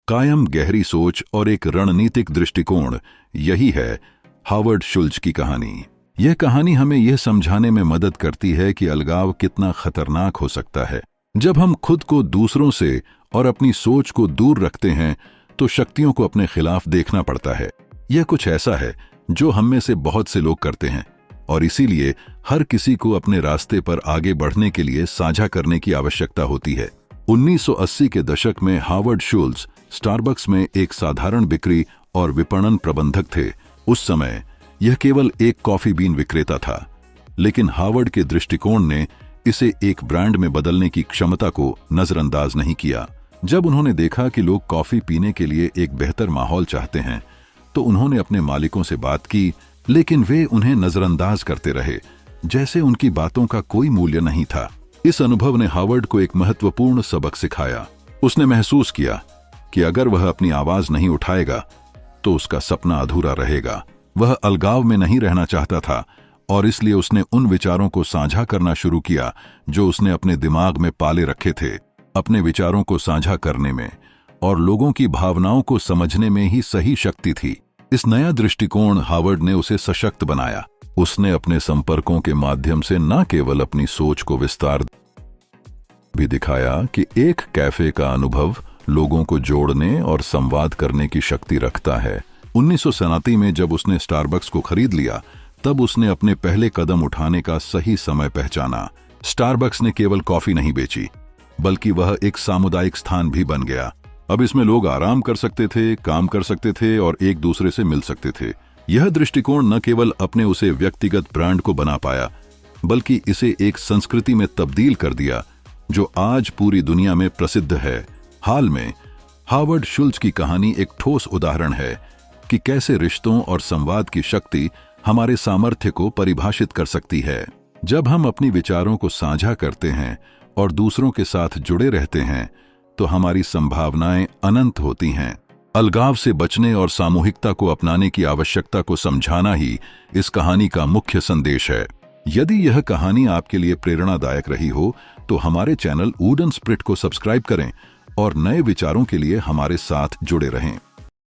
कायम गहरी सोच और एक रणनीतिक दृष्टिकोण, यही है हावर्ड शुल्ज की कहानी। यह कहानी हमें यह समझाने में मदद करती है कि अलगाव कितना खतरनाक हो सकता है। जब हम खुद को दूसरों से और अपनी सोच को दूर रखते हैं तो शक्तियों को अपने खिलाफ देखना पड़ता है। यह कुछ ऐसा है जो हम में से बहुत से लोग करते हैं और इसीलिए हर किसी को अपने रास्ते पर आगे बढ़ने के लिए साझा करने की आवश्यकता होती है। 1980 के दशक में हावर्ड शुल्ज स्टारबक्स में एक साधारण बिक्री और विपणन प्रबंधक थे। उस समय यह केवल एक कॉफी बीन विक्रेता था, लेकिन हावर्ड के दृष्टिकोण ने इसे एक ब्रांड में बदलने की क्षमता को नजरअंदाज नहीं किया। जब उन्होंने देखा कि लोग कॉफी पीने के लिए एक बेहतर माहौल चाहते हैं, तो उन्होंने अपने मालिकों से बात की, लेकिन वे उन्हें नजरअंदाज करते रहे, जैसे उनकी बातों का कोई मूल्य नहीं था। इस अनुभव ने हावर्ड को एक महत्वपूर्ण सबक सिखाया। उसने महसूस किया कि अगर वह अपनी आवाज नहीं उठाएगा तो उसका सपना अधूरा रहेगा। वह अलगाव में नहीं रहना चाहता था और इसलिए उसने उन विचारों को साझा करना शुरू किया जो उसने अपने दिमाग में पाले रखे थे। अपने विचारों को साझा करने में और लोगों की भावनाओं को समझने में ही सही शक्ति थी। इस नया दृष्टिकोण हावर्ड ने उसे सशक्त बनाया। उसने अपने संपर्कों के माध्यम से न केवल अपनी सोच को विस्तार भी दिखाया कि एक कैफे का अनुभव लोगों को जोड़ने और संवाद करने की शक्ति रखता है। 1987 में जब उसने स्टारबक्स को खरीद लिया, तब उसने अपने पहले कदम उठाने का सही समय पहचाना। स्टारबक्स ने केवल कॉफी नहीं बेची, बल्कि वह एक सामुदायिक स्थान भी बन गया। अब इसमें लोग आराम कर सकते थे, काम कर सकते थे और एक दूसरे से मिल सकते थे। यह दृष्टिकोण न केवल अपने उसे व्यक्तिगत ब्रांड को बना पाया, बल्कि इसे एक संस्कृति में तब्दील कर दिया जो आज पूरी दुनिया में प्रसिद्ध है। हाल में हावर्ड शुल्ज की कहानी एक ठोस उदाहरण है कि कैसे रिश्तों और संवाद की शक्ति हमारे सामर्थ्य को परिभाषित कर सकती है। जब हम अपनी विचारों को साझा करते हैं और दूसरों के साथ जुड़े रहते हैं, तो हमारी संभावनाएं अनंत होती हैं। अलगाव से बचने और सामूहिकता को अपनाने की आवश्यकता को समझाना ही इस कहानी का मुख्य संदेश है। यदि यह कहानी आपके लिए प्रेरणादायक रही हो, तो हमारे चैनल वुडन स्प्रिट को सब्सक्राइब करें और नए विचारों के लिए हमारे साथ जुड़े रहें।